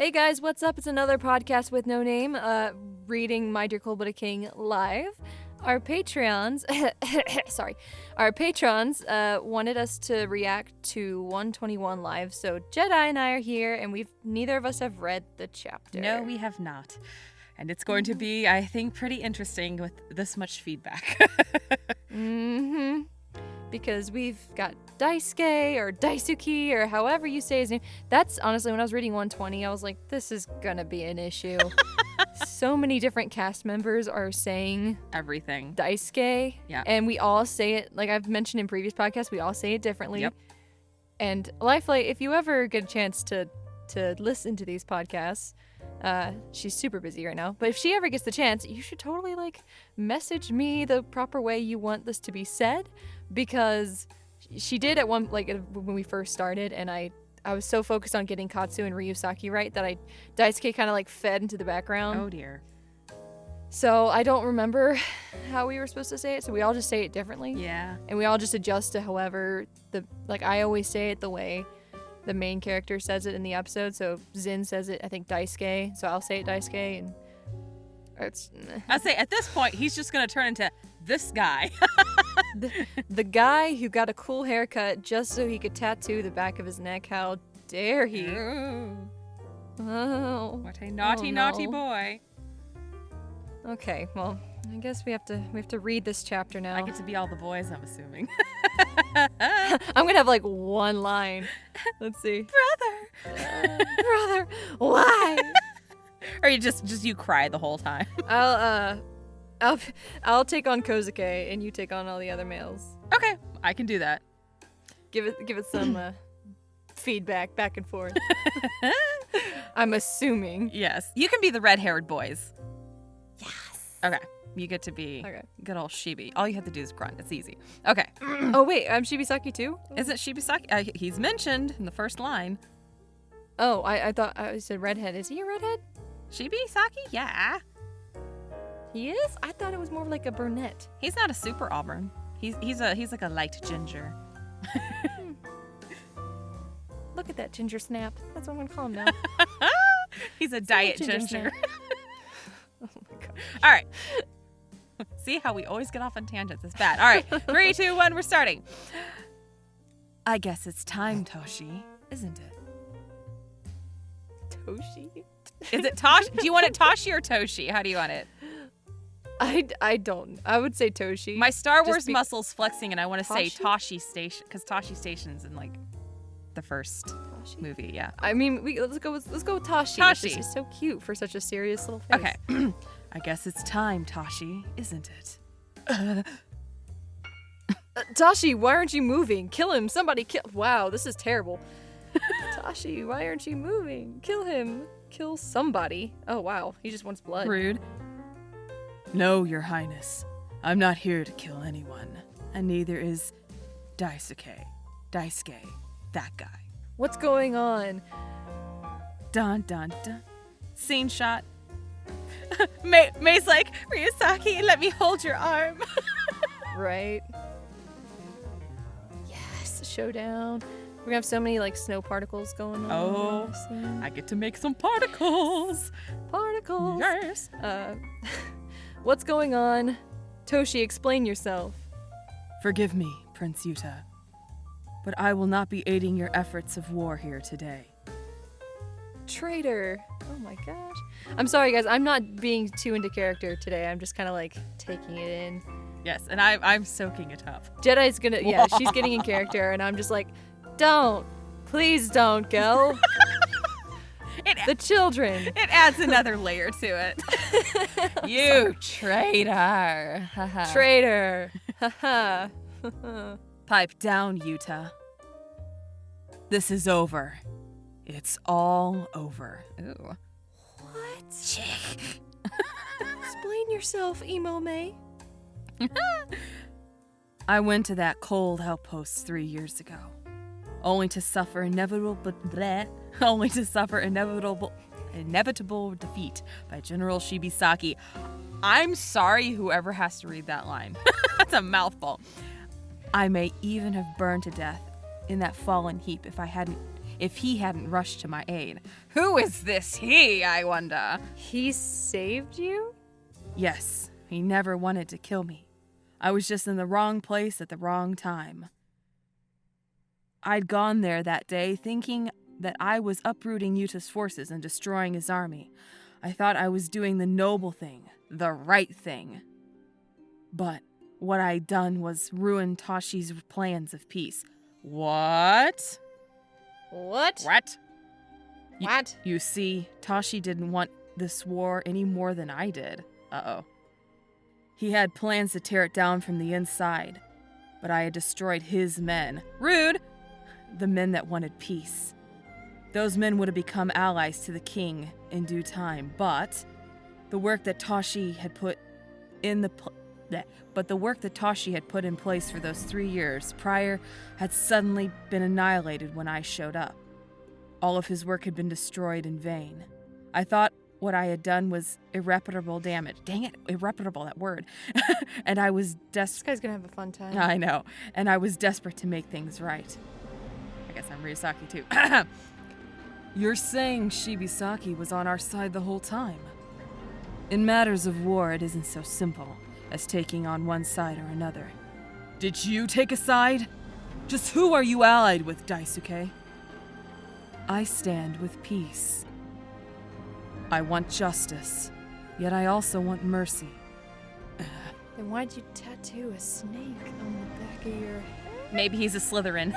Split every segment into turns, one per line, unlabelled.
Hey guys, what's up? It's another podcast with no name, reading My Dear Cold Blooded King live. Our patrons, our patrons wanted us to react to 121 live, so Jedi and I are here, and neither of us have read the chapter.
No, we have not. And it's going to be, I think, pretty interesting with this much feedback.
Mm-hmm. Because we've got Daisuke or Daisuke or however you say his name. That's honestly, when I was reading 120, I was like, this is gonna be an issue. So many different cast members are saying
everything.
Daisuke.
Yeah.
And we all say it, like I've mentioned in previous podcasts, we all say it differently.
Yep.
And Lifelight, if you ever get a chance to listen to these podcasts, she's super busy right now, but if she ever gets the chance, you should totally message me the proper way you want this to be said, because she did at one, when we first started, and I was so focused on getting Katsu and Ryusaki right that Daisuke kind of fed into the background.
Oh dear.
So I don't remember how we were supposed to say it, so we all just say it differently.
Yeah. And
we all just adjust to however I always say it the way the main character says it in the episode. So Zin says it, I think, Daisuke, so I'll say it Daisuke, and
I'd say at this point he's just gonna turn into this guy.
the guy who got a cool haircut just so he could tattoo the back of his neck. How dare he? Oh,
what a naughty boy.
Okay, well, I guess we have to read this chapter now.
I get to be all the boys, I'm assuming.
I'm gonna have one line. Let's see. Brother, why?
Or you just you cry the whole time.
I'll take on Kozuke and you take on all the other males.
Okay, I can do that.
Give it some feedback back and forth. I'm assuming.
Yes, you can be the red-haired boys.
Yes.
Okay, you get to be good old Shibi. All you have to do is grunt. It's easy. Okay.
Oh wait, I'm Shibisaki too?
Isn't Shibisaki? He's mentioned in the first line.
Oh, I thought I said redhead. Is he a redhead?
Shibisaki? Yeah.
He is? I thought it was more like a brunette.
He's not a super auburn. He's like a light ginger.
Look at that ginger snap. That's what I'm gonna call him now.
He's a diet ginger.
Oh my god.
All right. See how we always get off on tangents. It's bad. All right. 3, 2, 1, we're starting. I guess it's time, Toshi, isn't it?
Toshi?
Is it Toshi? Do you want it Toshi or Toshi? How do you want it?
I don't. I would say Toshi.
My Star Wars muscles flexing, and I want to say
Toshi?
Toshi Station, because Toshi Station's in the first movie. Yeah.
I mean, let's go with Toshi.
Toshi.
This is so cute for such a serious little face.
Okay. I guess it's time, Toshi, isn't it?
Toshi, why aren't you moving? Kill him. Somebody kill. Wow, this is terrible. Toshi, why aren't you moving? Kill him. Kill somebody. Oh wow, he just wants blood.
Rude. No, Your Highness. I'm not here to kill anyone. And neither is Daisuke, that guy.
What's going on?
Dun, dun, dun. Scene shot. May's like, Ryusaki, let me hold your arm.
Right. Yes, showdown. We're gonna have so many snow particles going on.
Oh, I get to make some particles.
Particles.
Yes.
What's going on? Toshi, explain yourself.
Forgive me, Prince Yuta, but I will not be aiding your efforts of war here today.
Traitor. Oh my gosh. I'm sorry, guys. I'm not being too into character today. I'm just kind of taking it in.
Yes, and I'm soaking it up.
Jedi's gonna, yeah, she's getting in character, and I'm just don't. Please don't go. The children.
It adds another layer to it. You traitor.
Traitor.
Pipe down, Yuta. This is over. It's all over. Ooh.
What? Explain yourself, Emo May.
I went to that cold outpost 3 years ago, only to suffer inevitable defeat by General Shibisaki. I'm sorry, whoever has to read that line. That's a mouthful. I may even have burned to death in that fallen heap if I hadn't if he hadn't rushed to my aid. Who is this he, I wonder?
He saved you?
Yes, he never wanted to kill me. I was just in the wrong place at the wrong time. I'd gone there that day thinking that I was uprooting Yuta's forces and destroying his army. I thought I was doing the noble thing, the right thing. But what I'd done was ruin Toshi's plans of peace. What?
What?
What?
What?
You see, Toshi didn't want this war any more than I did. Uh-oh. He had plans to tear it down from the inside, but I had destroyed his men. Rude! The men that wanted peace. Those men would have become allies to the king in due time, but the work that Toshi had put in place for those 3 years prior had suddenly been annihilated when I showed up. All of his work had been destroyed in vain. I thought what I had done was irreparable damage. Dang it, irreparable, that word. And I was
This guy's gonna have a fun time.
I know. And I was desperate to make things right. I guess I'm Ryusaki too. You're saying Shibisaki was on our side the whole time? In matters of war, it isn't so simple as taking on one side or another. Did you take a side? Just who are you allied with, Daisuke? I stand with peace. I want justice, yet I also want mercy.
Then why'd you tattoo a snake on the back of your head?
Maybe he's a Slytherin.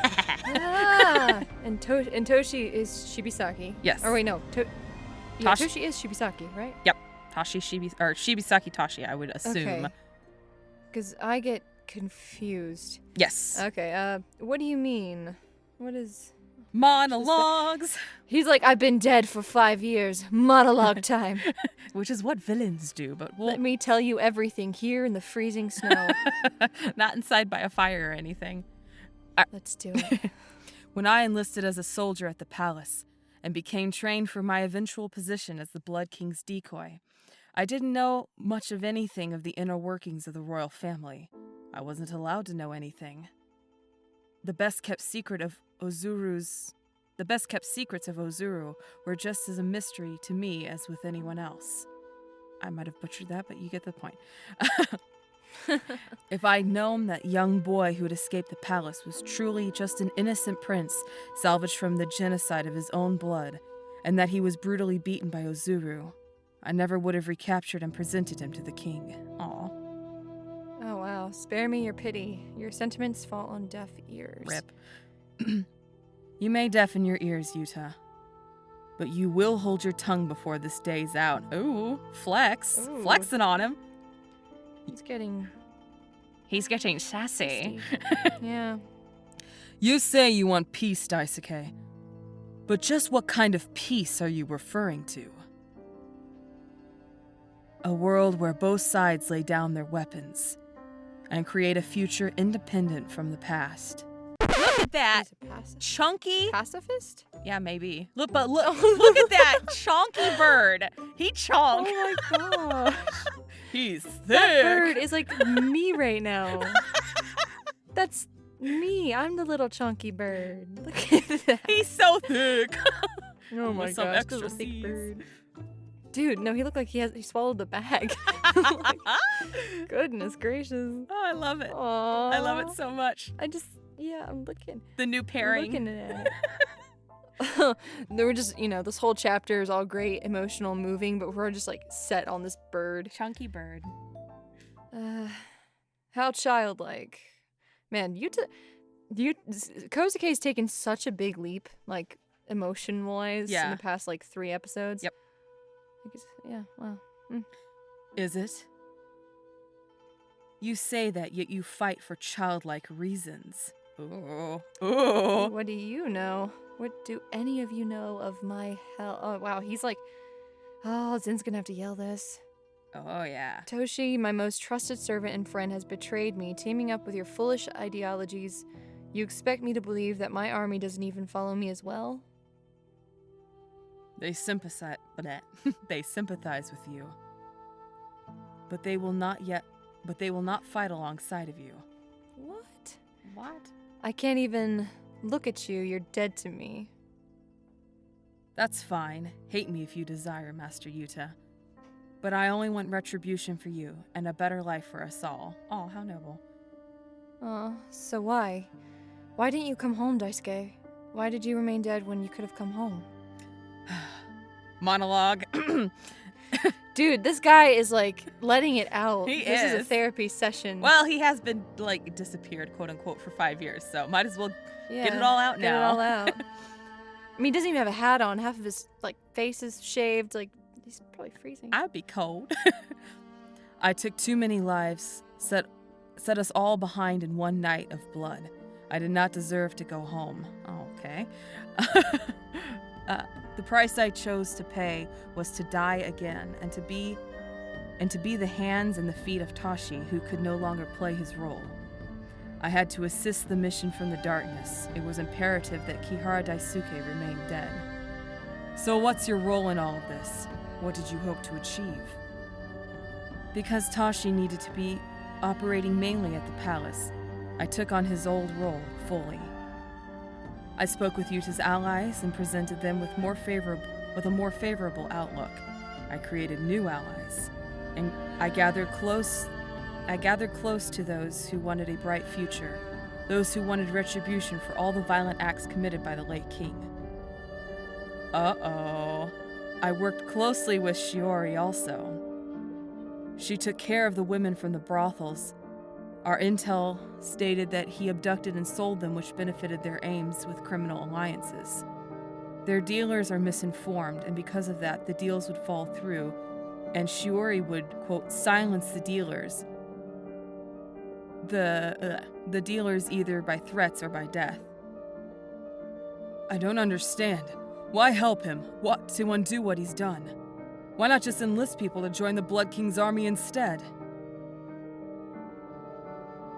And Toshi is Shibisaki.
Yes.
Or wait, no.
Toshi-
Toshi is Shibisaki, right?
Yep. Shibisaki Toshi, I would assume.
Okay. Because I get confused.
Yes.
Okay, what do you mean? What is...
Monologues!
He's like, I've been dead for 5 years. Monologue time.
Which is what villains do, but
Let me tell you everything here in the freezing snow.
not inside by a fire or anything.
Let's do it.
When I enlisted as a soldier at the palace and became trained for my eventual position as the Blood King's decoy, I didn't know much of anything of the inner workings of the royal family. I wasn't allowed to know anything. The best kept secrets of Ozuru were just as a mystery to me as with anyone else. I might have butchered that, but you get the point. If I'd known that young boy who had escaped the palace was truly just an innocent prince salvaged from the genocide of his own blood, and that he was brutally beaten by Ozuru, I never would have recaptured and presented him to the king. Aw.
Oh, wow. Spare me your pity. Your sentiments fall on deaf ears.
Rip. You may deafen your ears, Yuta, but you will hold your tongue before this day's out. Ooh, flex.
Ooh.
Flexing on him.
He's getting
sassy.
Yeah.
You say you want peace, Daisuke, but just what kind of peace are you referring to? A world where both sides lay down their weapons and create a future independent from the past. Look at that
He's a
chunky.
pacifist?
Yeah, maybe. Look at that chonky bird. He chonk.
Oh my gosh.
He's thick.
That bird is like me right now. That's me. I'm the little chunky bird. Look at that.
He's so thick.
Oh my
With some
gosh,
extra
little thick
Cs.
bird. Dude, no, he looked like he swallowed the bag. Like, goodness gracious.
Oh, I love it.
Aww.
I love it so much.
I'm looking.
The new pairing.
I'm looking at it. They were just, this whole chapter is all great, emotional, moving, but we're just like set on this bird.
Chunky bird.
How childlike. Man, Kozuke's taken such a big leap, like, emotion-wise in the past, like, 3 episodes.
Yep.
Yeah, wow.
Is it? You say that, yet you fight for childlike reasons. Ooh. Ooh.
What do you know? What do any of you know of my hell? Oh, wow, he's like, Zin's gonna have to yell this.
Oh, yeah.
Toshi, my most trusted servant and friend, has betrayed me, teaming up with your foolish ideologies. You expect me to believe that my army doesn't even follow me as well?
They sympathize with you. But they will not fight alongside of you.
What?
What?
I can't even look at you. You're dead to me.
That's fine. Hate me if you desire, Master Yuta. But I only want retribution for you, and a better life for us all. Oh, how noble.
So why? Why didn't you come home, Daisuke? Why did you remain dead when you could have come home?
Monologue.
Dude, this guy is like letting it out. This is a
is.
therapy session.
Well, he has been, like, disappeared, quote unquote, for 5 years, so might as well get it all out now.
Get it all out. I mean, he doesn't even have a hat on. Half of his, like, face is shaved. Like, he's probably freezing.
I'd be cold. I took too many lives, set us all behind in one night of blood. I did not deserve to go home. Oh, okay. The price I chose to pay was to die again and to be the hands and the feet of Tashi, who could no longer play his role. I had to assist the mission from the darkness. It was imperative that KIHARA Daisuke remain dead. So what's your role in all of this? What did you hope to achieve? Because Tashi needed to be operating mainly at the palace, I took on his old role fully. I spoke with Yuta's allies and presented them with a more favorable outlook. I created new allies, and I gathered close to those who wanted a bright future, those who wanted retribution for all the violent acts committed by the late king. Uh-oh. I worked closely with Shiori also. She took care of the women from the brothels. Our intel stated that he abducted and sold them, which benefited their aims with criminal alliances. Their dealers are misinformed, and because of that, the deals would fall through, and Shiori would, quote, silence the dealers. The dealers either by threats or by death. I don't understand. Why help him? What to undo what he's done? Why not just enlist people to join the Blood King's army instead?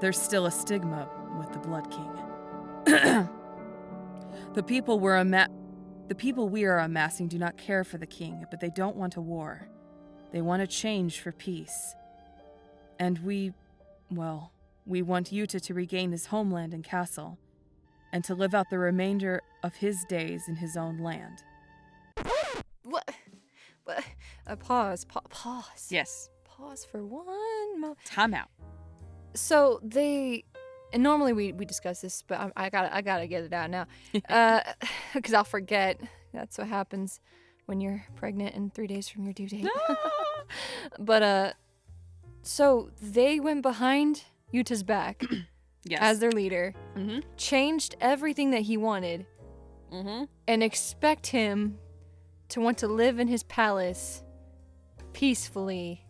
There's still a stigma with the Blood King. The people we are amassing do not care for the king, but they don't want a war. They want a change for peace. And we want Yuta to regain his homeland and castle, and to live out the remainder of his days in his own land.
What? Pause.
Yes.
Pause for one moment.
Time out.
So and normally we discuss this, but I gotta get it out now, because I'll forget. That's what happens when you're pregnant and 3 days from your due date. But so they went behind Yuta's back
yes.
as their leader, changed everything that he wanted, and expect him to want to live in his palace peacefully.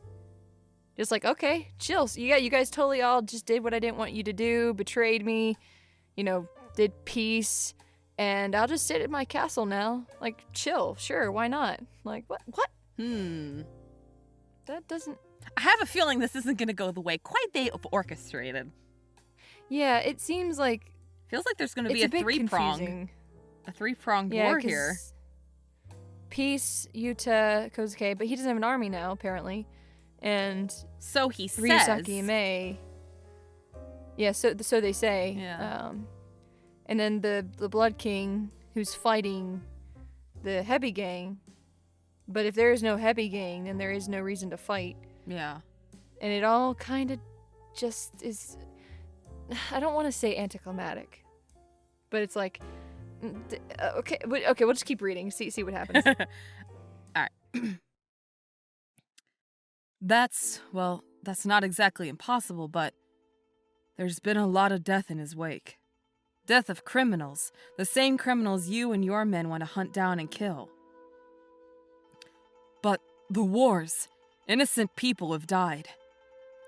Just like, okay, chill. So you guys totally all just did what I didn't want you to do, betrayed me, did peace, and I'll just sit at my castle now. Like, chill, sure, why not? Like, what? That doesn't...
I have a feeling this isn't going to go the way quite they orchestrated.
Yeah, it seems like...
Feels like there's going to be a three-pronged war here.
Peace, Yuta, Kozuke, but he doesn't have an army now, apparently. And
so he says.
Ryusaki and Mei. Yeah, so they say.
Yeah.
And then the Blood King, who's fighting the Hebi gang. But if there is no Hebi gang, then there is no reason to fight.
Yeah.
And it all kind of just is... I don't want to say anticlimactic. But it's like... Okay, we'll just keep reading. See what happens.
All right. That's not exactly impossible, but there's been a lot of death in his wake. Death of criminals, the same criminals you and your men want to hunt down and kill. But the wars, innocent people have died.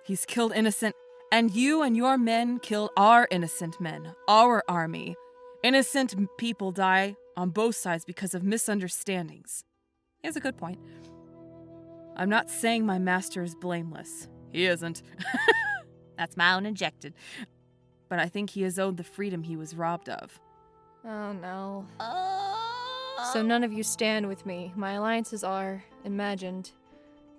He's killed innocent, and you and your men killed our innocent men, our army. Innocent people die on both sides because of misunderstandings. He has a good point. I'm not saying my master is blameless. He isn't. That's my own injected. But I think he is owed the freedom he was robbed of.
Oh no. So none of you stand with me. My alliances are imagined.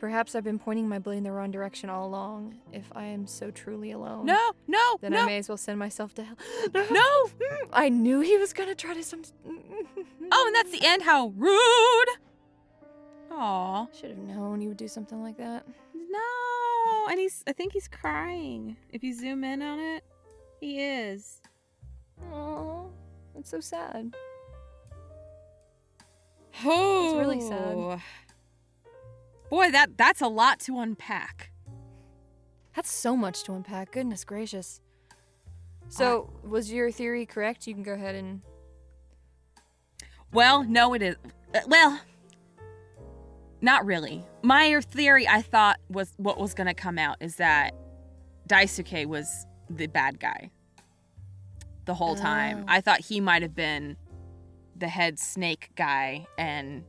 Perhaps I've been pointing my blade in the wrong direction all along. If I am so truly alone.
No,
Then I may as well send myself to hell.
No!
I knew he was gonna try to some.
Oh, and that's the end. How rude! Aw.
Should have known you would do something like that.
No! And I think he's crying. If you zoom in on it, he is.
Oh, that's so sad.
Oh.
It's really sad.
Boy, that's a lot to unpack.
That's so much to unpack. Goodness gracious. So, was your theory correct? You can go ahead and...
Well, no, it is. Well, not really. My theory, I thought, was what was going to come out is that Daisuke was the bad guy the whole time. I thought he might have been the head snake guy, and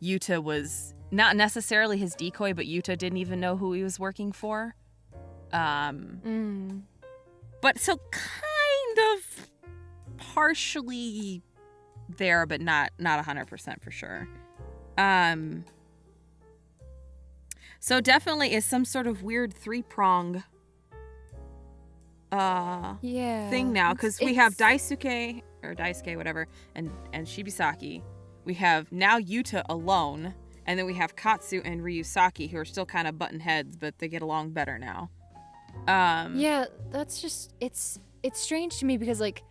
Yuta was not necessarily his decoy, but Yuta didn't even know who he was working for. But so kind of partially there, but not 100% for sure. So definitely is some sort of weird three-prong thing now, because we have Daisuke, or Daisuke, whatever, and Shibisaki. We have now Yuta alone, and then we have Katsu and Ryusaki, who are still kind of button heads, but they get along better now.
Yeah, that's just, it's strange to me because, like,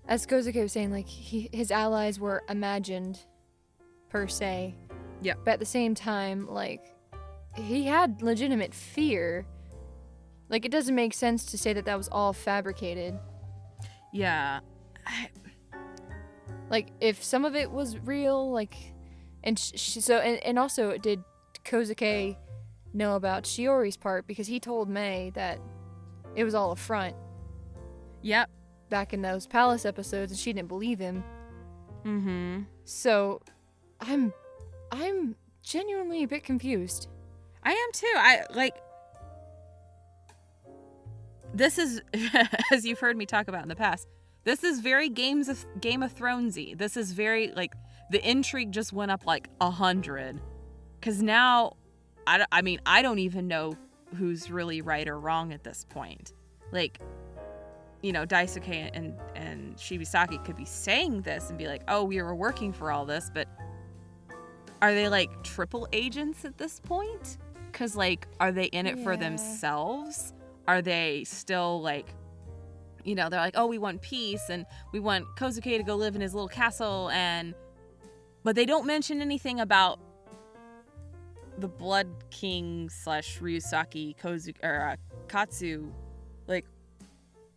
as Kozuke was saying, like, his allies were imagined, per se.
Yep.
But at the same time, like, he had legitimate fear. Like, it doesn't make sense to say that was all fabricated.
Yeah.
Like, if some of it was real, like, and and also, did Kozuke know about Shiori's part? Because he told Mei that it was all a front.
Yep.
Back in those palace episodes, and she didn't believe him.
Mm-hmm.
So, I'm genuinely a bit confused.
I am too. This is, as you've heard me talk about in the past, this is very Game of Thronesy. This is very, like, the intrigue just went up like 100. Because now, I don't even know who's really right or wrong at this point. Like, you know, Daisuke and Shibisaki could be saying this and be like, oh, we were working for all this, but are they, like, triple agents at this point? Because, like, are they in it for themselves? Are they still, like, you know, they're like, oh, we want peace, and we want Kozuke to go live in his little castle, but they don't mention anything about the Blood King / Ryusaki Katsu. Like,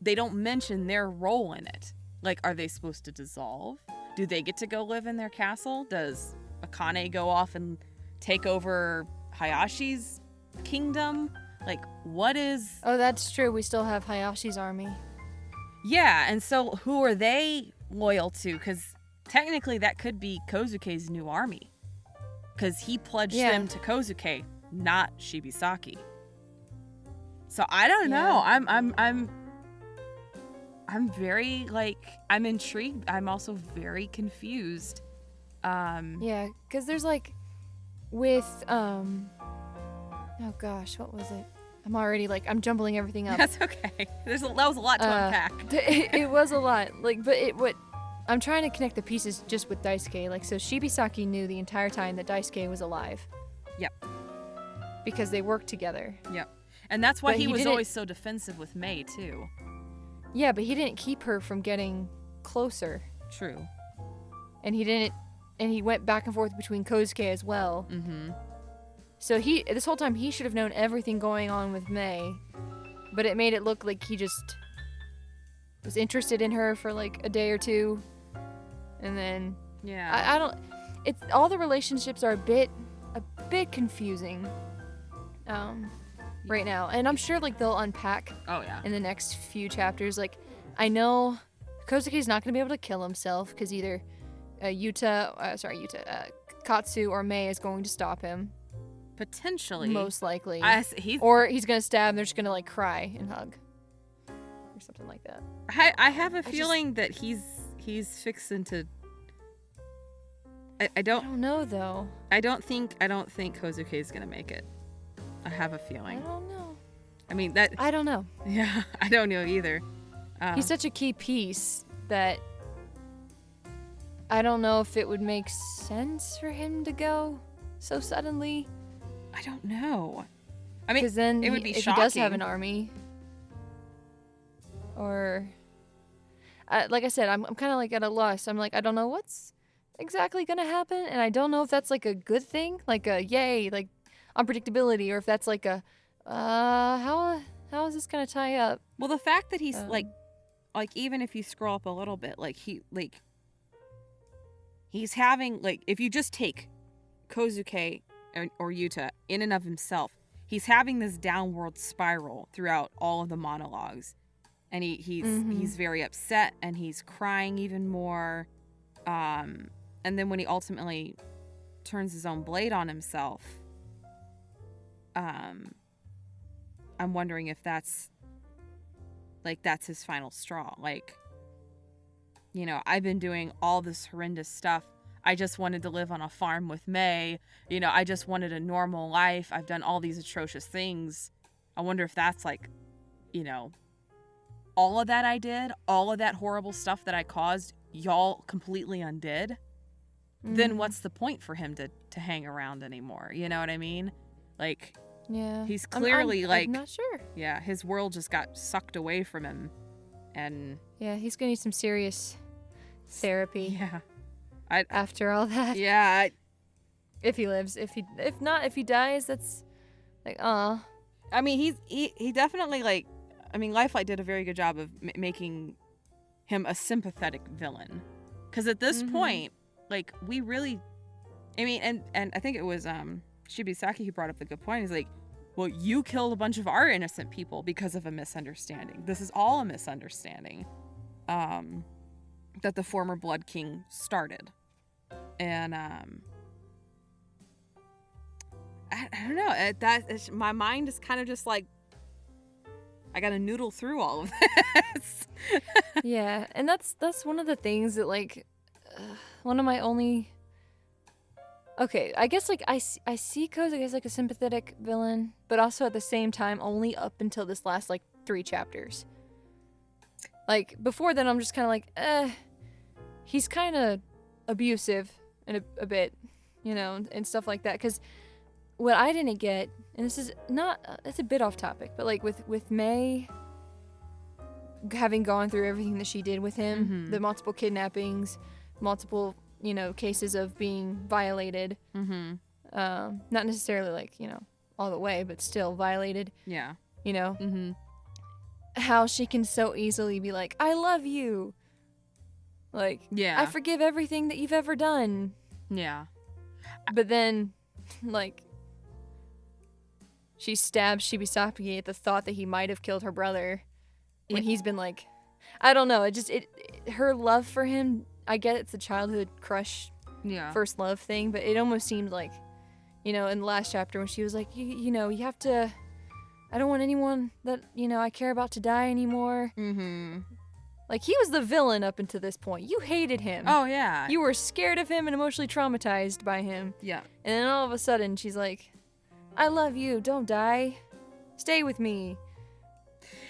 they don't mention their role in it. Like, are they supposed to dissolve? Do they get to go live in their castle? Does Akane go off and take over Hayashi's kingdom? Like, what is...
Oh, that's true. We still have Hayashi's army.
Yeah, and so who are they loyal to? Because technically that could be Kozuke's new army. Because he pledged them to Kozuke, not Shibisaki. So I don't know. I'm very, like, I'm intrigued. I'm also very confused.
Yeah, because there's, like, with, oh gosh, what was it? I'm already, like, I'm jumbling everything up.
That's okay. That was a lot to unpack.
It was a lot. Like, but I'm trying to connect the pieces just with Daisuke. Like, so Shibisaki knew the entire time that Daisuke was alive.
Yep.
Because they worked together.
Yep. And that's why he was always so defensive with Mei, too.
Yeah, but he didn't keep her from getting closer.
True.
And he went back and forth between Kozuke as well.
Mm-hmm.
So this whole time he should have known everything going on with Mei, but it made it look like he just was interested in her for like a day or two, and then I don't. It's all the relationships are a bit confusing, right now, and I'm sure like they'll unpack.
Oh yeah.
In the next few chapters, like I know Kozuke's not gonna be able to kill himself because either Katsu or Mei is going to stop him.
Potentially.
Most likely.
Or
he's going to stab and they're just going to, like, cry and hug. Or something like that.
I have a feeling that he's fixing to... I don't.
I don't know though.
I don't think Kozuke is gonna make it. I have a feeling.
I don't know.
I mean that.
I don't know.
Yeah, I don't know either.
He's such a key piece that I don't know if it would make sense for him to go so suddenly.
I don't know. I mean,
because then
it would be
if
shocking.
he does have an army, or like I said, I'm kind of like at a loss. I'm like, I don't know what's exactly gonna happen, and I don't know if that's like a good thing, like a yay, like unpredictability, or if that's like a how is this gonna tie up?
Well, the fact that he's like even if you scroll up a little bit, like he's having, like, if you just take Kozuke or Yuta in and of himself, he's having this downward spiral throughout all of the monologues, and he's very upset, and he's crying even more, and then when he ultimately turns his own blade on himself, I'm wondering if that's his final straw. Like, you know, I've been doing all this horrendous stuff. I just wanted to live on a farm with May. You know, I just wanted a normal life. I've done all these atrocious things. I wonder if that's like, you know, all of that I did, all of that horrible stuff that I caused, y'all completely undid. Then what's the point for him to hang around anymore? You know what I mean? Like,
Yeah,
he's clearly
I'm not sure.
Yeah, his world just got sucked away from him, and
Yeah, he's gonna need some serious therapy.
Yeah,
after all that.
Yeah.
If he lives, if not, if he dies, that's like, I
mean, he definitely, like, I mean, Lifelight did a very good job of making him a sympathetic villain, because at this point, like, we really, I mean, and I think it was Shibisaki who brought up the good point. He's like, well, you killed a bunch of our innocent people because of a misunderstanding. This is all a misunderstanding that the former Blood King started. And I don't know. My mind is kind of just like, I gotta noodle through all of this.
Yeah, and that's one of the things that, like, one of my only... Okay, I guess, like, I see Kozuke as, like, a sympathetic villain, but also at the same time only up until this last, like, 3 chapters. Like, before then, I'm just kind of like, he's kind of abusive in a bit, you know, and stuff like that. Because what I didn't get, and this is not, it's a bit off topic, but, like, with May having gone through everything that she did with him, the multiple kidnappings, multiple... you know, cases of being violated. Not necessarily, like, you know, all the way, but still violated.
Yeah.
You know? How she can so easily be like, I love you. Like,
yeah,
I forgive everything that you've ever done.
Yeah.
But then, like, she stabs Shibisaki at the thought that he might have killed her brother. When he's been like, I don't know, her love for him, I get it's a childhood crush, first love thing, but it almost seemed like, you know, in the last chapter when she was like, you know, you have to, I don't want anyone that, you know, I care about to die anymore. Like, he was the villain up until this point. You hated him.
Oh, yeah.
You were scared of him and emotionally traumatized by him.
Yeah.
And then all of a sudden, she's like, I love you, don't die. Stay with me.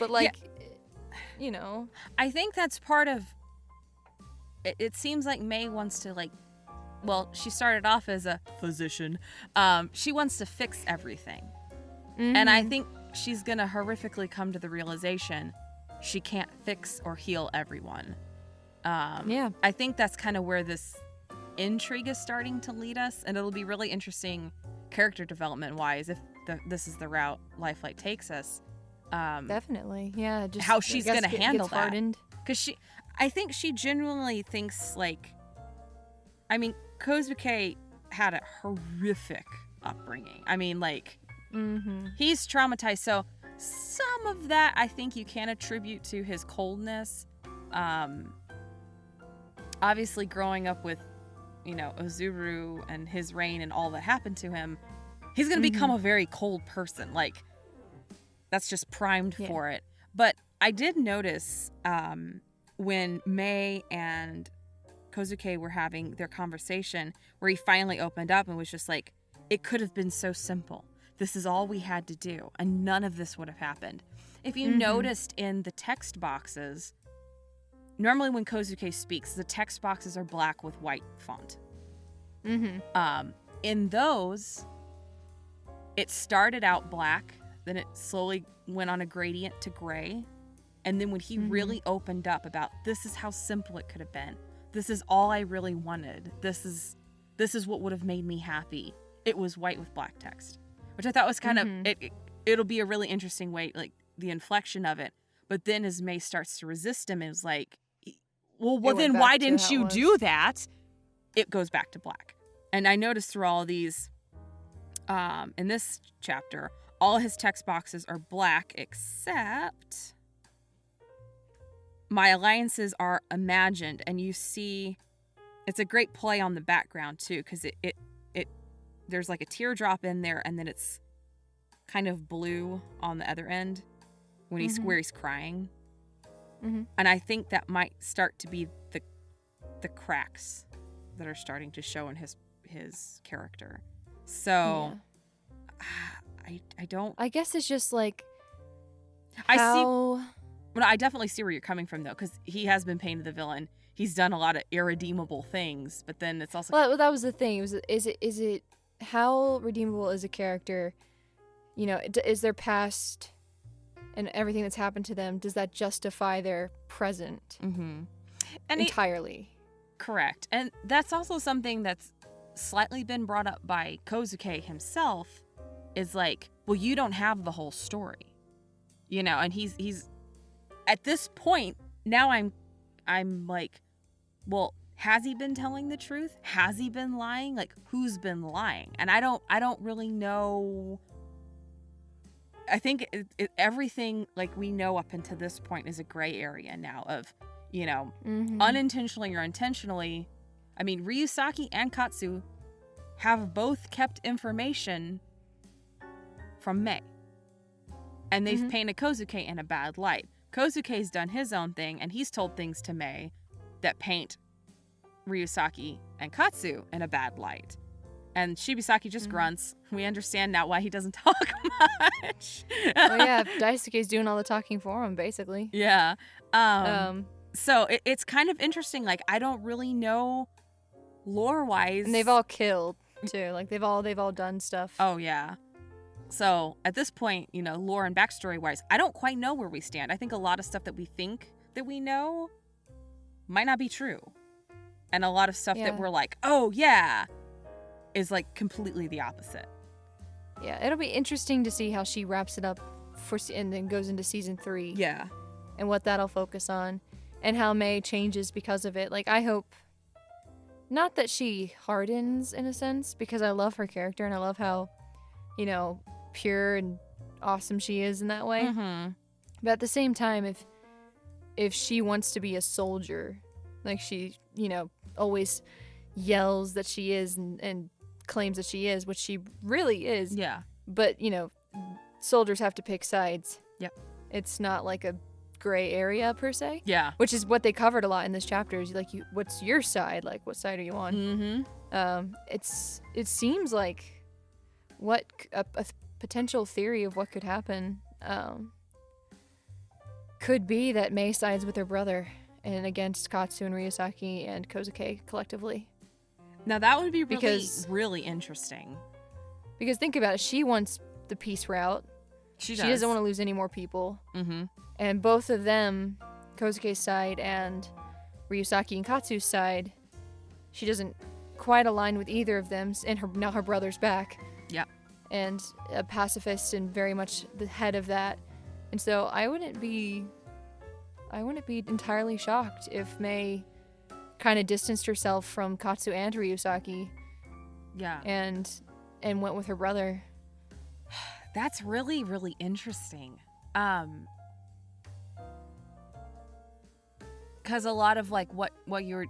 But, like, you know.
I think that's part of... It seems like May wants to, like, well, she started off as a physician. She wants to fix everything. And I think she's going to horrifically come to the realization she can't fix or heal everyone.
Yeah.
I think that's kind of where this intrigue is starting to lead us, and it'll be really interesting character development-wise if this is the route Lifelight takes us.
Definitely, yeah. Just
how she's going to handle that. Because I think she genuinely thinks, like, I mean, Kozuke had a horrific upbringing. I mean, like, he's traumatized. So some of that I think you can attribute to his coldness. Obviously, growing up with, you know, Ozuru and his reign and all that happened to him, he's going to become a very cold person. Like, that's just primed for it. But I did notice when May and Kozuke were having their conversation where he finally opened up and was just like, it could have been so simple. This is all we had to do, and none of this would have happened. If you noticed in the text boxes, normally when Kozuke speaks, the text boxes are black with white font. In those, it started out black, then it slowly went on a gradient to gray. And then when he really opened up about, this is how simple it could have been. This is all I really wanted. This is what would have made me happy. It was white with black text, which I thought was kind of, it'll be a really interesting way, like the inflection of it. But then as May starts to resist him, it's like, well then why didn't you do that? It goes back to black. And I noticed through all of these, in this chapter, all his text boxes are black except my alliances are imagined. And you see, it's a great play on the background too, because it there's like a teardrop in there, and then it's kind of blue on the other end when where he's crying. And I think that might start to be the cracks that are starting to show in his character. So I don't.
I guess it's just like
I see. Well, I definitely see where you're coming from though, because he has been painted the villain. He's done a lot of irredeemable things, but then it's also.
Well, that was the thing. Is it how redeemable is a character? You know, is their past and everything that's happened to them, does that justify their present
And
entirely?
Correct. And that's also something that's slightly been brought up by Kozuke himself, is like, well, you don't have the whole story. You know, and he's at this point, now I'm like, well, has he been telling the truth? Has he been lying? Like, who's been lying? And I don't really know. I think everything like we know up until this point is a gray area now of, you know, unintentionally or intentionally. I mean, Ryusaki and Katsu have both kept information from Mei. And they've painted Kozuke in a bad light. Kozuke's done his own thing, and he's told things to Mei that paint Ryusaki and Katsu in a bad light. And Shibisaki just grunts. We understand now why he doesn't talk much.
Well, yeah, Daisuke's doing all the talking for him, basically.
Yeah. So it's kind of interesting. Like, I don't really know lore-wise.
And they've all killed, too. Like, they've all done stuff.
Oh, yeah. So at this point, you know, lore and backstory-wise, I don't quite know where we stand. I think a lot of stuff that we think that we know might not be true. And a lot of stuff that we're like, oh, yeah, is like completely the opposite.
Yeah, it'll be interesting to see how she wraps it up and then goes into season 3.
Yeah.
And what that'll focus on. And how Mei changes because of it. Like, I hope, not that she hardens in a sense, because I love her character and I love how, you know, pure and awesome she is in that way. But at the same time, if she wants to be a soldier, like she, you know, always yells that she is and claims that she is, which she really is.
Yeah.
But, you know, soldiers have to pick sides.
Yep.
It's not like a gray area per se.
Yeah.
Which is what they covered a lot in this chapter. Is like, what's your side? Like, what side are you on? It seems like what a potential theory of what could happen could be that Mei sides with her brother and against Katsu and Ryusaki and Kozuke collectively.
Now that would be really interesting.
Because think about it, she wants the peace route. She doesn't want to lose any more people. And both of them, Kozuke's side and Ryusaki and Katsu's side, she doesn't quite align with either of them. And now her brother's back.
Yep.
And a pacifist and very much the head of that. And so I wouldn't be entirely shocked if Mei kind of distanced herself from Katsu and Ryusaki.
Yeah.
And went with her brother.
That's really, really interesting. Because a lot of like what you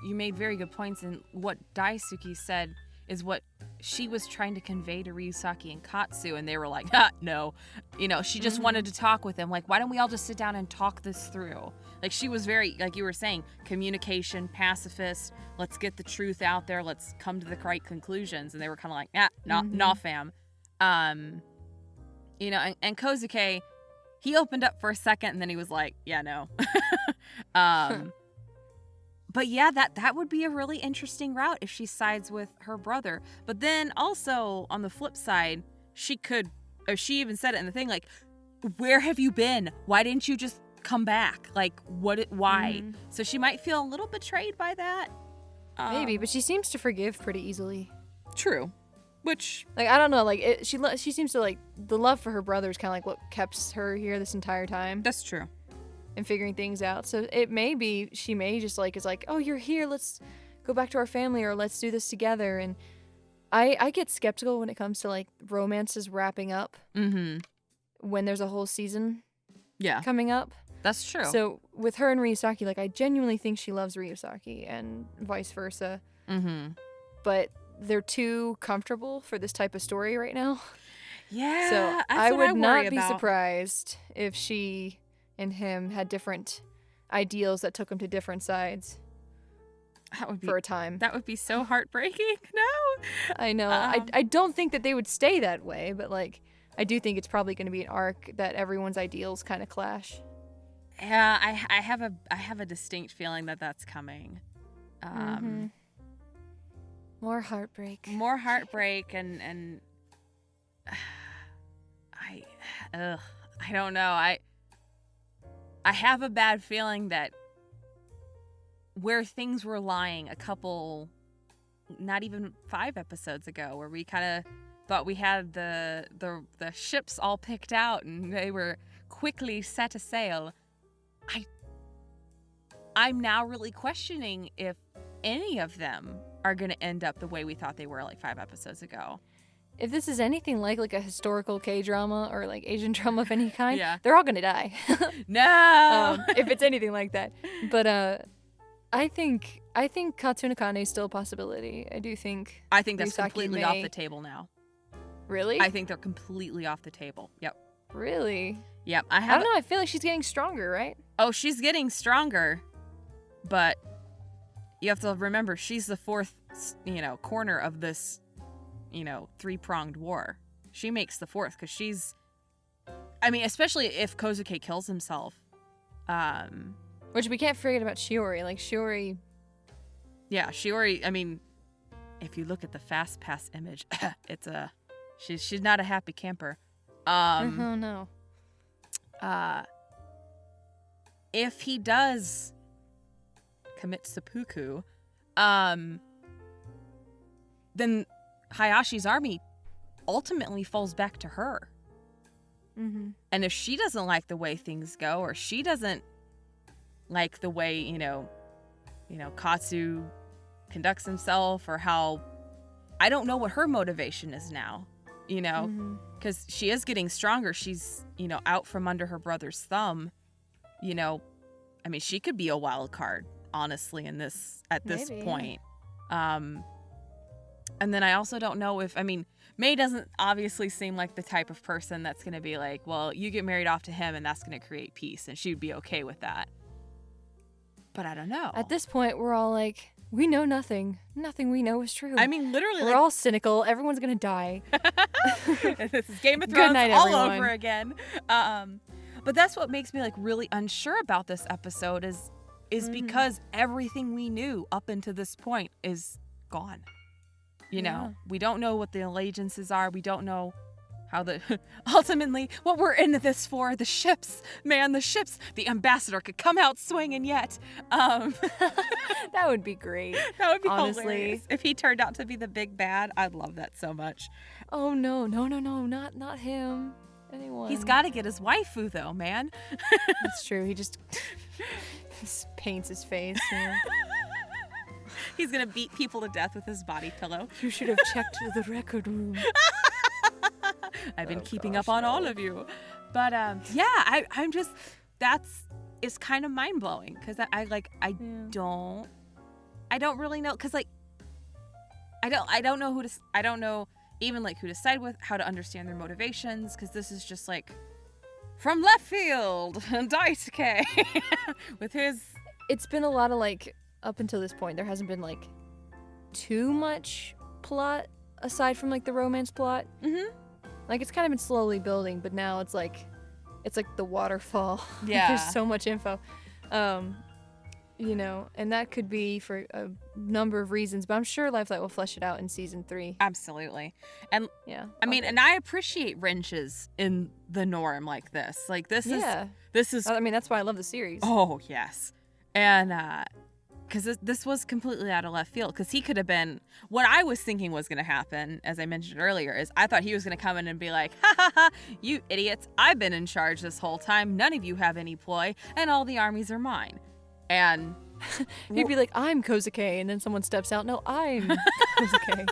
made very good points, and what Daisuke said is what she was trying to convey to Ryusaki and Katsu, and they were like, no. She just wanted to talk with him. Like, why don't we all just sit down and talk this through? Like, she was very, like you were saying, communication, pacifist. Let's get the truth out there. Let's come to the right conclusions. And they were kind of like, nah, fam. And Kozuke, he opened up for a second, and then he was like, yeah, no. But yeah, that would be a really interesting route if she sides with her brother. But then also, on the flip side, she even said it in the thing, like, where have you been? Why didn't you just come back? Like, why? So she might feel a little betrayed by that.
Maybe, but she seems to forgive pretty easily.
True. Which,
like, I don't know, like, she seems to, like, the love for her brother is kind of like what kept her here this entire time.
That's true.
And figuring things out. So it may be, she may just, like, is like, oh, you're here, let's go back to our family, or let's do this together. And I get skeptical when it comes to, like, romances wrapping up. When there's a whole season coming up.
That's true.
So with her and Ryusaki, like, I genuinely think she loves Ryusaki and vice versa. But they're too comfortable for this type of story right now.
Yeah.
So I would not be surprised if she and him had different ideals that took them to different sides.
That would be,
for a time.
That would be so heartbreaking. No.
I know. I don't think that they would stay that way, but, like, I do think it's probably going to be an arc that everyone's ideals kind of clash.
Yeah, I have a distinct feeling that that's coming.
More heartbreak.
More heartbreak, and I don't know. I have a bad feeling that where things were lying a couple, not even 5 episodes ago, where we kind of thought we had the ships all picked out and they were quickly set to sail. I'm now really questioning if any of them are going to end up the way we thought they were like 5 episodes ago.
If this is anything like a historical K-drama or, like, Asian drama of any kind, they're all going to die.
No!
If it's anything like that. But I think Katsu and AKANE is still a possibility. I think that's
Ryusaki completely off the table now.
Really?
I think they're completely off the table. Yep.
Really?
Yep.
I don't know. I feel like she's getting stronger, right?
Oh, she's getting stronger, but you have to remember she's the 4th, corner of this, 3-pronged war. She makes the 4th because she's, especially if Kozuke kills himself.
Which we can't forget about Shiori. Like, Shiori.
Yeah, Shiori, if you look at the Fast Pass image, it's she's not a happy camper.
Oh, no.
If he does commit seppuku, then Hayashi's army ultimately falls back to her. And if she doesn't like the way things go, or she doesn't like the way, Katsu conducts himself, or how, I don't know what her motivation is now, because she is getting stronger. She's, out from under her brother's thumb, she could be a wild card, honestly, at this point. And then I also don't know if, Mei doesn't obviously seem like the type of person that's going to be like, well, you get married off to him and that's going to create peace, and she would be okay with that. But I don't know.
At this point, we're all like, we know nothing. Nothing we know is true.
Literally.
We're all cynical. Everyone's going to die.
This is Game of Thrones
night,
all
everyone.
over again. But that's what makes me, really unsure about this episode is because everything we knew up until this point is gone. We don't know what the allegiances are. We don't know how ultimately what we're in this for. The ships, man, the ambassador could come out swinging yet.
That would be great.
That would be
honestly
hilarious. If he turned out to be the big bad, I'd love that so much.
Oh, no, not him. Anyone.
He's got to get his waifu though, man.
That's true. He just paints his face.
He's gonna beat people to death with his body pillow.
You should have checked the record room.
I've been keeping up on all of you. But I'm just, it's kind of mind blowing because I don't really know, because I don't know I don't know even like who to side with, how to understand their motivations, because this is just like from left field, Daisuke with his.
It's been a lot of like up until this point. There hasn't been like too much plot aside from like the romance plot.
Mm-hmm.
Like it's kind of been slowly building, but now it's like the waterfall.
Yeah.
There's so much info. You know, and that could be for a number of reasons, but I'm sure Lifelight will flesh it out in season 3.
Absolutely. And
yeah.
I mean, and I appreciate wrenches in the norm like this. Like this is
I mean, that's why I love the series.
Oh, yes. And because this was completely out of left field, because he could have been, what I was thinking was going to happen, as I mentioned earlier, is I thought he was going to come in and be like, ha ha ha, you idiots, I've been in charge this whole time, none of you have any ploy, and all the armies are mine. And
he'd be like, I'm Kozuke, and then someone steps out, no, I'm Kozuke.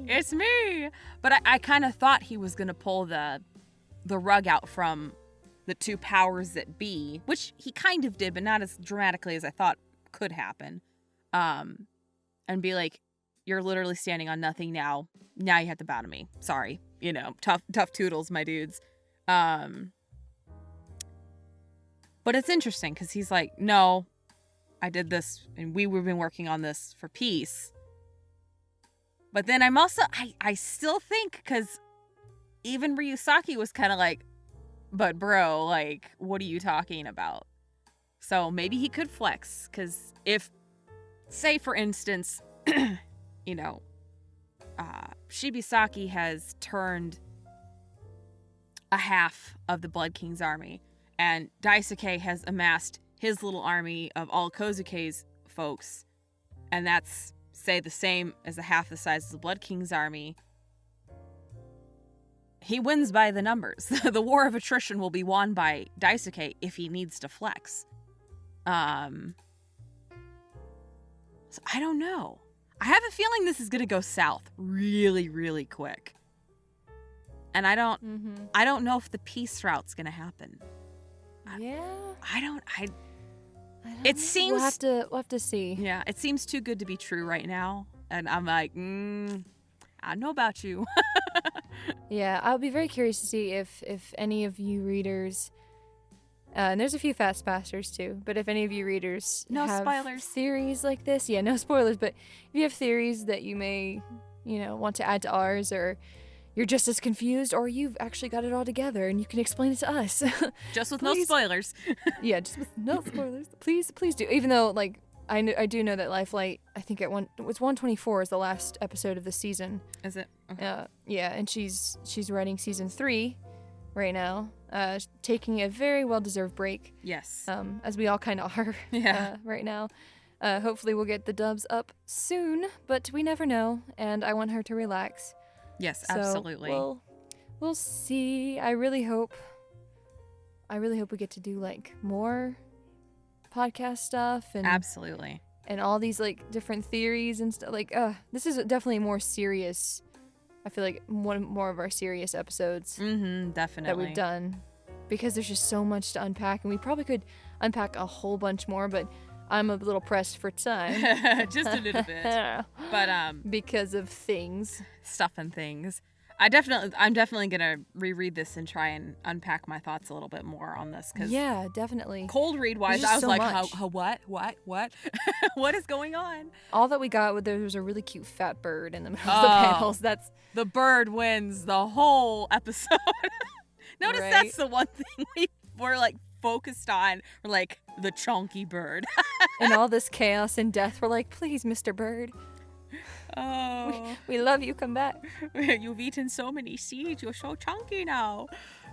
It's me. But I kind of thought he was going to pull the rug out from the two powers that be, which he kind of did, but not as dramatically as I thought could happen. And be like, you're literally standing on nothing now. Now you have to bow to me. Sorry. You know, tough toodles, my dudes. But it's interesting because he's like, no, I did this and we've been working on this for peace. But then I'm also, I still think, because even Ryusaki was kind of like, but bro, like, what are you talking about? So maybe he could flex, because if, say for instance, you know, Shibisaki has turned a half of the Blood King's army, and Daisuke has amassed his little army of all Kozuke's folks, and that's, say, the same as a half the size of the Blood King's army. He wins by the numbers. The war of attrition will be won by Daisuke if he needs to flex. So I don't know. I have a feeling this is going to go south really, really quick. And I don't know if the peace route's going to happen.
Yeah.
It seems
we'll have to see.
Yeah, it seems too good to be true right now, and I'm like, I don't know about you.
Yeah, I'll be very curious to see if any of you readers, and there's a few fast passers too, but if any of you readers have
spoilers.
Theories like this, yeah, no spoilers, but if you have theories that you may, you know, want to add to ours, or you're just as confused, or you've actually got it all together and you can explain it to us.
Just with no spoilers.
Yeah, just with no spoilers. Please do. Even though, like, I do know that Lifelight, I think it was 124 is the last episode of the season.
Is it? Okay.
Yeah, and she's writing season 3 right now, taking a very well-deserved break.
Yes.
As we all kind of are right now. Hopefully we'll get the dubs up soon, but we never know, and I want her to relax.
Yes,
So
absolutely.
We'll see. I really hope we get to do like more podcast stuff and
absolutely,
and all these like different theories and stuff. Like, this is definitely more serious. I feel like one more of our serious episodes
definitely
that we've done, because there's just so much to unpack, and we probably could unpack a whole bunch more, but I'm a little pressed for time.
Just a little bit. But
because of things.
Stuff and things. I'm definitely gonna reread this and try and unpack my thoughts a little bit more on this. Cause
yeah, definitely.
Cold read wise, I was
so
like,
much.
what? What is going on?
All that we got, there was a really cute fat bird in the middle of the panels. That's
the bird wins the whole episode. Notice
right?
That's the one thing we're like focused on, like the chunky bird.
In all this chaos and death, we're like, please, Mr. Bird.
Oh,
we love you. Come back.
You've eaten so many seeds. You're so chunky now.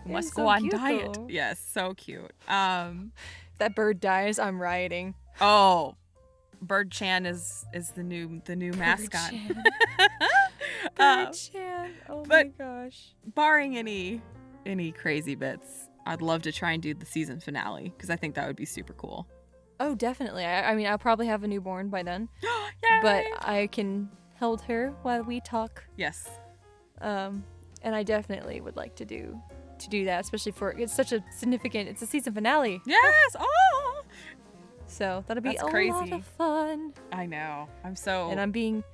You must
so
go on
cute,
diet.
though.
Yes, so cute.
If that bird dies, I'm rioting.
Oh, Bird Chan is the new mascot.
Bird Chan. Oh my gosh.
Barring any crazy bits, I'd love to try and do the season finale, because I think that would be super cool.
Oh, definitely. I mean, I'll probably have a newborn by then.
Yay!
But I can hold her while we talk.
Yes.
And I definitely would like to do that, especially for it's such a significant. It's a season finale.
Yes. Oh.
So that'll be
That's
a
crazy.
lot of fun.
I know. I'm so.
And I'm being.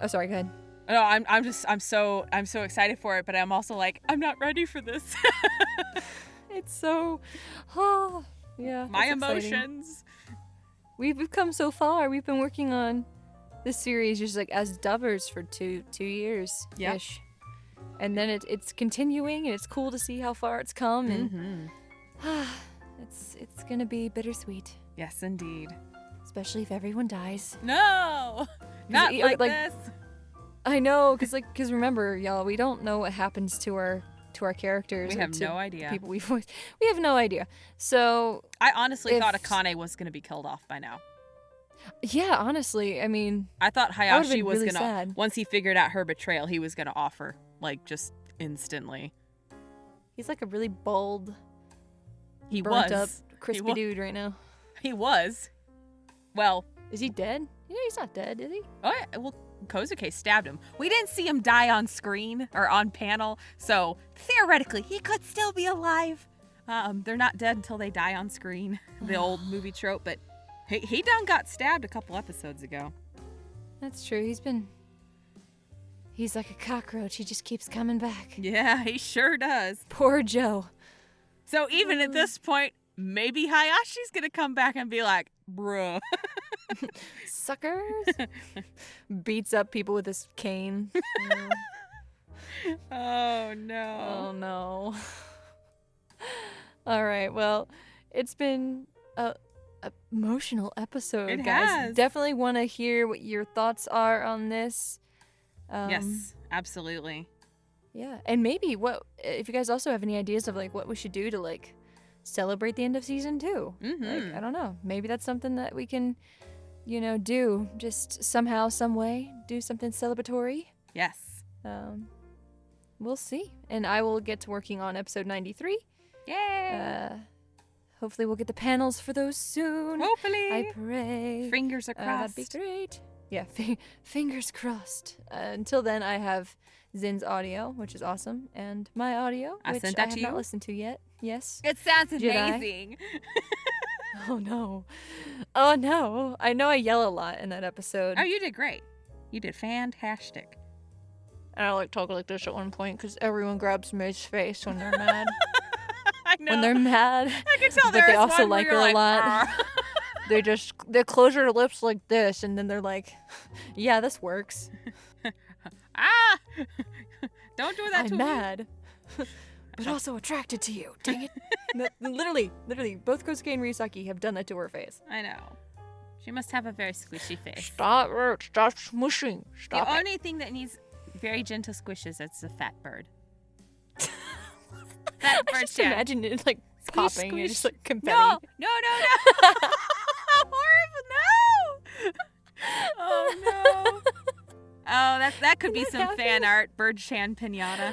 Oh, sorry. Go ahead.
No, I'm so excited for it, but I'm also like, I'm not ready for this.
It's so. Oh, yeah.
My
it's exciting.
emotions.
We've come so far. We've been working on this series just like as dubbers for two years ish. And then it's continuing, and it's cool to see how far it's come, and it's gonna be bittersweet.
Yes, indeed.
Especially if everyone dies.
No, not like this.
I know, cause remember, y'all, we don't know what happens to our characters.
We have no idea.
People we voice. We have no idea. So
I honestly thought AKANE was gonna be killed off by now.
Yeah, honestly, I mean,
I thought Hayashi was
really
gonna
sad.
once he figured out her betrayal, he was gonna offer like just instantly.
He's like a really bald,
He
burnt
was
up, crispy dude right now.
He was. Well,
is he dead? You know, he's not dead, is he?
oh yeah, well, Kozuke stabbed him. We didn't see him die on screen or on panel, so theoretically he could still be alive. They're not dead until they die on screen, the old movie trope, but he done got stabbed a couple episodes ago.
That's true. He's like a cockroach. He just keeps coming back.
Yeah, he sure does.
Poor Joe.
So even at this point, maybe Hayashi's gonna come back and be like, bruh.
Suckers. Beats up people with his cane.
Oh no.
Oh no. All right. Well, it's been a emotional episode,
It
guys.
has.
Definitely want to hear what your thoughts are on this.
Yes, absolutely.
Yeah, and maybe if you guys also have any ideas of like what we should do to like celebrate the end of season 2. Like, I don't know. Maybe that's something that we can, do just somehow, some way, do something celebratory.
Yes.
We'll see. And I will get to working on episode 93.
Yay!
Hopefully we'll get the panels for those soon.
Hopefully.
I pray.
Fingers are crossed.
That'd be great. Yeah, fingers crossed. Until then, I have Zin's audio, which is awesome, and my audio, which I have not listened to yet. Yes.
It sounds
Jedi.
amazing.
Oh no. Oh no. I know I yell a lot in that episode.
Oh, you did great. You did fantastic.
And I like talk like this at one point because everyone grabs May's face when they're mad.
I know.
When they're mad.
I can tell
but they also
one where
like it
you're
a lot. They close their lips like this, and then they're like, "Yeah, this works."
Ah! Don't do that to me.
I'm mad, but also attracted to you. Dang it! literally, both Kosuke and Ryusaki have done that to her face.
I know. She must have a very squishy face.
Stop smushing. Stop
The
it.
only thing that needs very gentle squishes is a fat bird. Fat bird
I just
chan.
imagine it like
Squish,
popping
squish.
and just like confetti.
No! Horrible! No! Oh no! Oh, that could be some fan art. Bird Chan pinata.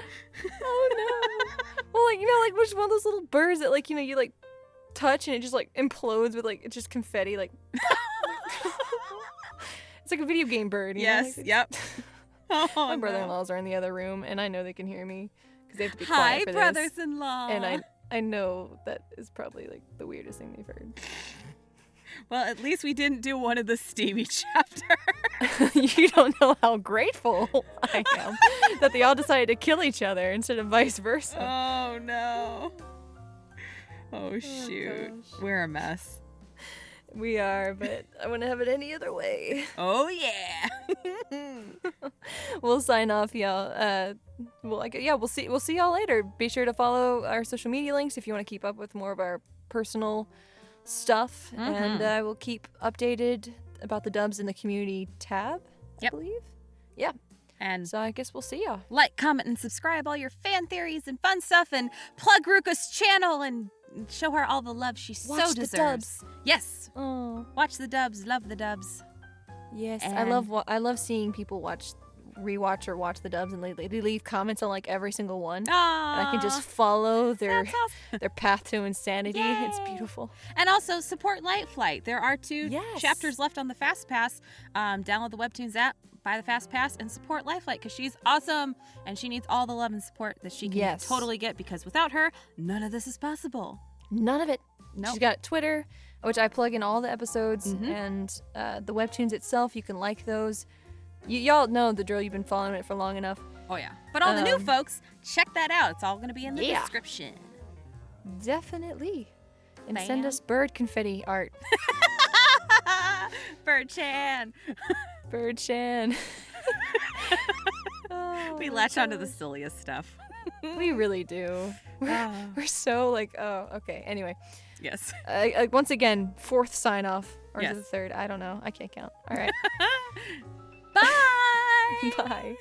Oh no! Well, like which one of those little birds that like you like touch and it just like implodes with like it's just confetti like. It's like a video game bird. You know?
Yes.
Like,
Yep. Oh,
my
no.
brother-in-laws are in the other room, and I know they can hear me because they have to be
Hi,
quiet for this.
brothers-in-law.
And I know that is probably like the weirdest thing they've heard.
Well, at least we didn't do one of the steamy chapters.
You don't know how grateful I am that they all decided to kill each other instead of vice versa.
Oh no. Oh shoot.
gosh.
We're a mess.
We are, but I wouldn't have it any other way.
Oh yeah.
We'll sign off, y'all. We'll see y'all later. Be sure to follow our social media links if you want to keep up with more of our personal stuff, and I will keep updated about the dubs in the community tab.
Yep.
I believe. Yeah.
And
So I guess we'll see y'all.
like, comment, and subscribe all your fan theories and fun stuff, and plug Ruka's channel and show her all the love she so
Watch
deserves.
the dubs.
Yes.
Oh.
Watch the dubs. Love the dubs.
Yes,
And-
I love seeing people rewatch or watch the dubs, and they leave comments on like every single one. And I can just follow their
That's awesome.
their path to insanity. It's
Yay.
beautiful.
And also support Light Flight. There are 2
Yes.
chapters left on the Fast Pass. Download the Webtoons app, buy the Fast Pass, and support Light Flight because she's awesome and she needs all the love and support that she can
Yes.
totally get because without her, none of this is possible.
None of it.
Nope.
She's got Twitter, which I plug in all the episodes and the webtoons itself. You can like those. Y'all know the drill. You've been following it for long enough.
Oh, yeah. But all the new folks, check that out. It's all going to be in the description.
Definitely. And send us bird confetti art.
Bird-chan.
Bird-chan.
We latch onto the silliest stuff.
We really do. We're so like, oh, okay. Anyway.
Yes.
Once again, 4th sign off. Or
yes.
is it the 3rd? I don't know. I can't count. All right.
Bye.
Bye.